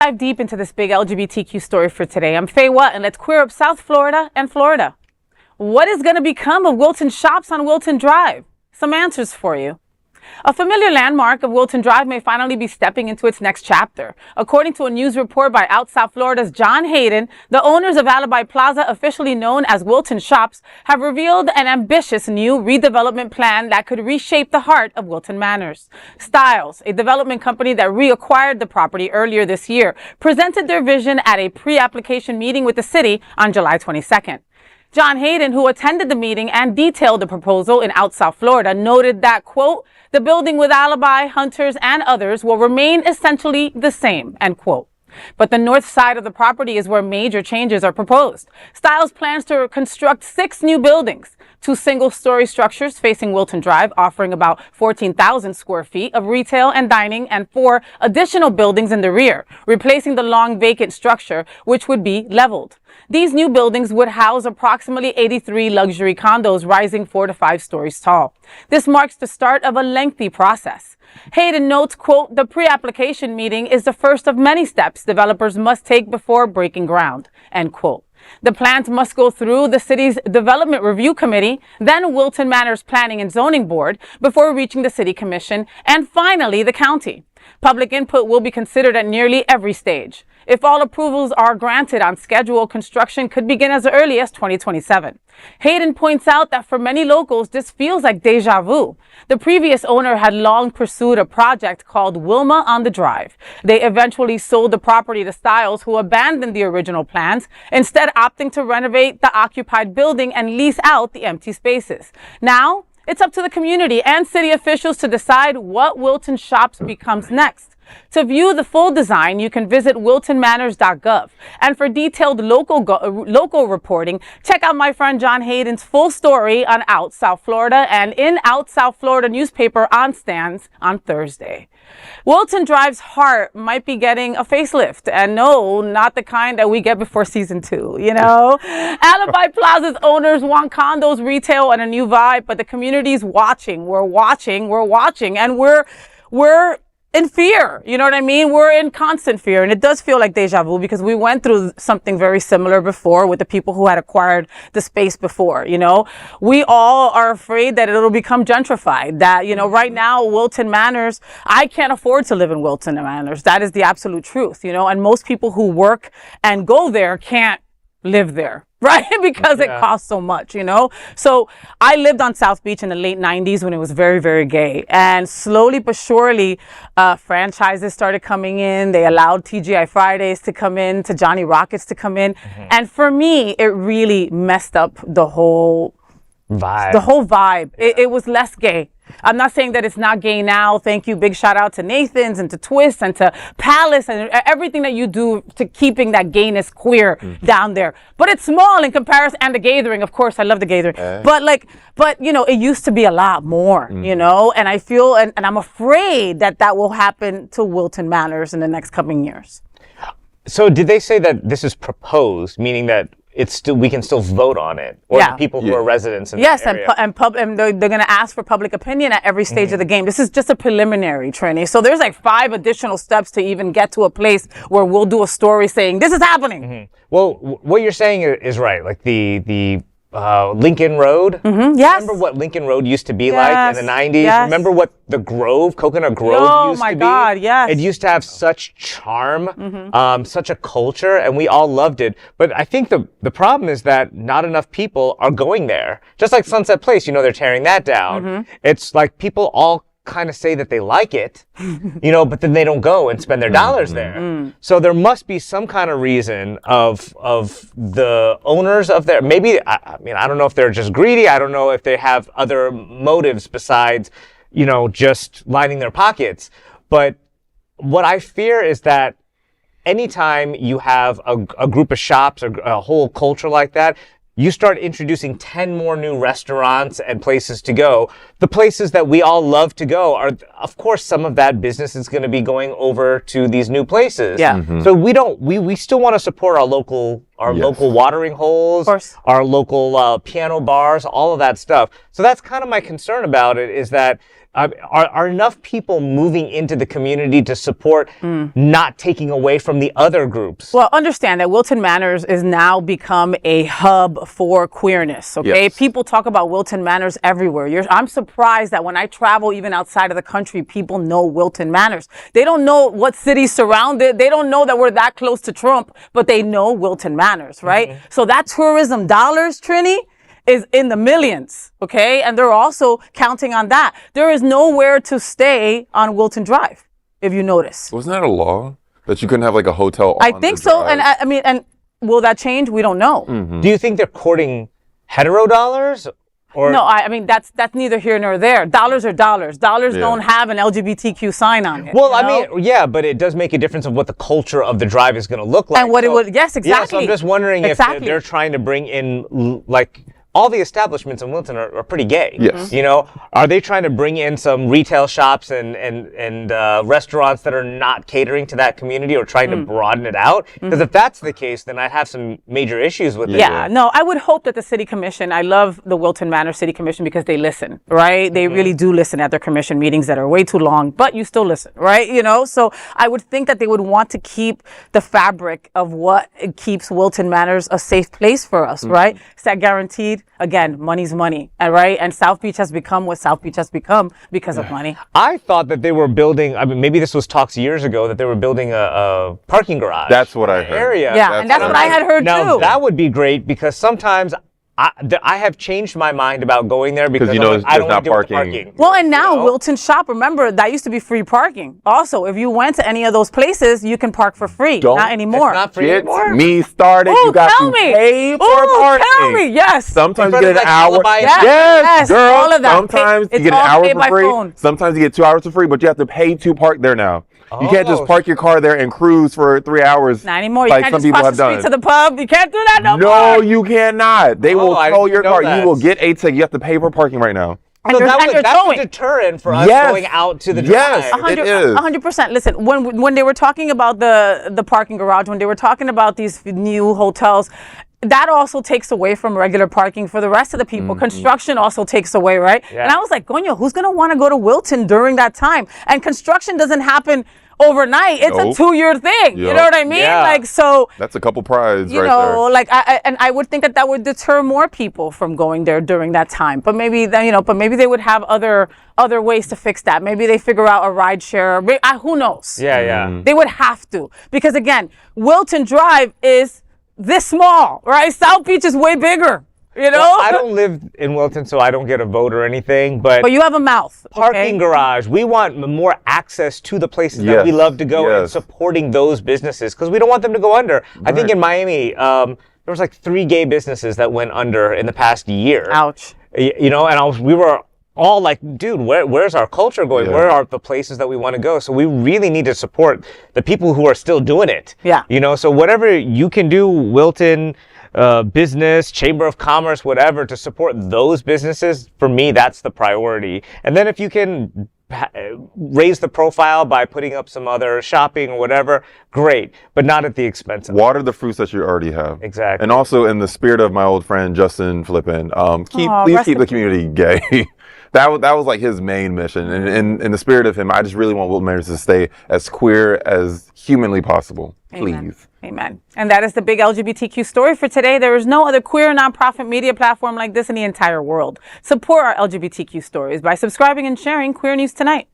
Dive deep into this big LGBTQ story for today. I'm Faye Watt, and let's queer up South Florida and Florida. What is going to become of Wilton Shoppes on Wilton Drive? Some answers for you. A familiar landmark of Wilton Drive may finally be stepping into its next chapter. According to a news report by OutSFL Florida's John Hayden, the owners of Alibi Plaza, officially known as Wilton Shoppes, have revealed an ambitious new redevelopment plan that could reshape the heart of Wilton Manors. Stiles, a development company that reacquired the property earlier this year, presented their vision at a pre-application meeting with the city on July 22nd. John Hayden, who attended the meeting and detailed the proposal in OutSFL Florida, noted that, quote, the building with Alibi, Hunters, and others will remain essentially the same, end quote. But the north side of the property is where major changes are proposed. Stiles plans to construct 6 new buildings, 2 single-story structures facing Wilton Drive, offering about 14,000 square feet of retail and dining, and 4 additional buildings in the rear, replacing the long-vacant structure, which would be leveled. These new buildings would house approximately 83 luxury condos rising 4 to 5 stories tall. This marks the start of a lengthy process. Hayden notes, quote, the pre-application meeting is the first of many steps developers must take before breaking ground, end quote. The plans must go through the city's Development Review Committee, then Wilton Manors Planning and Zoning Board, before reaching the City Commission, and finally the county. Public input will be considered at nearly every stage. If all approvals are granted on schedule, construction could begin as early as 2027. Hayden points out that for many locals, this feels like deja vu. The previous owner had long pursued a project called Wilma on the Drive. They eventually sold the property to Stiles, who abandoned the original plans, instead opting to renovate the occupied building and lease out the empty spaces. Now, it's up to the community and city officials to decide what Wilton Shoppes becomes next. To view the full design, you can visit wiltonmanors.gov. And for detailed local reporting, check out my friend John Hayden's full story on OutSFL Florida and in OutSFL Florida newspaper on stands on Thursday. Wilton Drive's heart might be getting a facelift, and no, not the kind that we get before season 2, you know? Alibi Plaza's owners want condos, retail, and a new vibe, but the community's watching. We're watching, and we're in fear, you know what I mean? We're in constant fear, and it does feel like deja vu because we went through something very similar before with the people who had acquired the space before, you know? We all are afraid that it'll become gentrified, that, you know, right now, Wilton Manors, I can't afford to live in Wilton Manors. That is the absolute truth, you know? And most people who work and go there can't live there, right? Because it costs so much, you know? So I lived on South Beach in the late 90s when it was very, very gay. And slowly but surely, franchises started coming in. They allowed TGI Fridays to come in, to Johnny Rockets to come in. And for me, it really messed up the whole vibe. It was less gay. I'm not saying that it's not gay now. Thank you. Big shout out to Nathan's and to Twist and to Palace and everything that you do to keeping that gayness queer down there. But it's small in comparison. And the Gathering, of course, I love the Gathering. But you know, it used to be a lot more, you know, and I feel, and I'm afraid that that will happen to Wilton Manors in the next coming years. So did they say that this is proposed, meaning that it's still, we can still vote on it, or the people who are residents in the area? And they're going to ask for public opinion at every stage of the game. This is just a preliminary, Trini. So there's like 5 additional steps to even get to a place where we'll do a story saying this is happening. Well, what you're saying is right. Like the Lincoln Road. Yes. Remember what Lincoln Road used to be like in the 90s? Remember what the Grove, Coconut Grove used to be? Oh my God, yes. It used to have such charm, such a culture, and we all loved it. But I think the problem is that not enough people are going there. Just like Sunset Place, you know, they're tearing that down. It's like people all kind of say that they like it, you know, but then they don't go and spend their dollars there. So there must be some kind of reason of the owners of there. Maybe, I mean, I don't know if they're just greedy. I don't know if they have other motives besides, you know, just lining their pockets. But what I fear is that anytime you have a group of shops or a whole culture like that, you start introducing 10 more new restaurants and places to go. The places that we all love to go are, of course, some of that business is going to be going over to these new places. So we still want to support our local watering holes, our local piano bars, all of that stuff. So that's kind of my concern about it, is that are enough people moving into the community to support not taking away from the other groups? Well, understand that Wilton Manors is now become a hub for queerness, okay? Yes. People talk about Wilton Manors everywhere. I'm surprised that when I travel even outside of the country, people know Wilton Manors. They don't know what cities surround it. They don't know that we're that close to Trump, but they know Wilton Manors, right? So that tourism dollars, Trini, is in the millions, okay? And they're also counting on that. There is nowhere to stay on Wilton Drive, if you notice. Wasn't that a law that you couldn't have like a hotel on I think the so. drive? And I mean, and will that change? We don't know. Do you think they're courting hetero dollars? Or No, I mean, that's neither here nor there. Dollars are dollars. Dollars Yeah. don't have an LGBTQ sign on it. Well, you I know? mean, yeah, but it does make a difference of what the culture of the drive is going to look like. And what it would, yes, exactly. Yeah, so I'm just wondering if Exactly. they're trying to bring in, like, all the establishments in Wilton are pretty gay. Yes. You know, are they trying to bring in some retail shops and restaurants that are not catering to that community or trying to broaden it out? Because if that's the case, then I'd have some major issues with it. Yeah, no, I would hope that the city commission, I love the Wilton Manor City Commission because they listen, right? They really do listen at their commission meetings that are way too long, but you still listen, right? You know, so I would think that they would want to keep the fabric of what keeps Wilton Manors a safe place for us, right? Is that guaranteed? Again, money's money, right? And South Beach has become what South Beach has become because of money. I thought that they were building, I mean, maybe this was talks years ago, that they were building a parking garage. That's what I heard. Area. Yeah, and that's what I had heard Now, too. that would be great because sometimes I have changed my mind about going there because you know I'm like, I don't there's want to not deal with the parking. parking. Well, and now You know? Wilton Shoppes, remember, that used to be free parking. Also, if you went to any of those places, you can park for free. Don't- Not anymore. It's not free Get anymore? me started. Ooh, You got tell to me. pay for Ooh, parking. tell me. Yes. Sometimes In you front get of, an like, hour. Alibi Yes, Yes, girl. all of that. Sometimes you It's get an all hour paid for by free. phone. Sometimes you get 2 hours for free, but you have to pay to park there now. You can't just Oh. park your car there and cruise for 3 hours. Not anymore. You like can't some just people cross the have street done. to the pub. You can't do that no No, more. you cannot. They will I tow didn't your know car. that. You will get a ticket. You have to pay for parking right now. And So you're- that's and you're a towing. deterrent for us Yes. going out to the Yes. drive. It is. 100%. Listen, when they were talking about the parking garage, when they were talking about these new hotels, that also takes away from regular parking for the rest of the people. Construction also takes away, right? Yeah. And I was like, Goño, who's going to want to go to Wilton during that time? And construction doesn't happen overnight. It's Nope. a 2-year thing. You Yup. know what I mean? Yeah. Like, so... That's a couple prides You right know, there. like I would think that would deter more people from going there during that time. But maybe maybe they would have other ways to fix that. Maybe they figure out a ride share. Who knows? Yeah, yeah. They would have to, because again, Wilton Drive is this small, right? South Beach is way bigger. You know. Well, I don't live in Wilton, so I don't get a vote or anything, but you have a mouth. parking okay? garage, we want more access to the places that we Yes, love to go and yes. supporting those businesses because we don't want them to go under. I think Right. in Miami, there was like 3 gay businesses that went under in the past year. Ouch. You know, and we were all like, dude, where's our culture going? Yeah. Where are the places that we want to go? So we really need to support the people who are still doing it. Yeah. You know, so whatever you can do, Wilton, business, Chamber of Commerce, whatever, to support those businesses, for me, that's the priority. And then if you can raise the profile by putting up some other shopping or whatever, great, but not at the expense of Water the fruits that you already have. Exactly. And also, in the spirit of my old friend Justin Flippin, please rest keep in the community gay. That was like his main mission. And in the spirit of him, I just really want Wilton Manors to stay as queer as humanly possible. Amen. Please. Amen. And that is the big LGBTQ story for today. There is no other queer nonprofit media platform like this in the entire world. Support our LGBTQ stories by subscribing and sharing Queer News Tonight.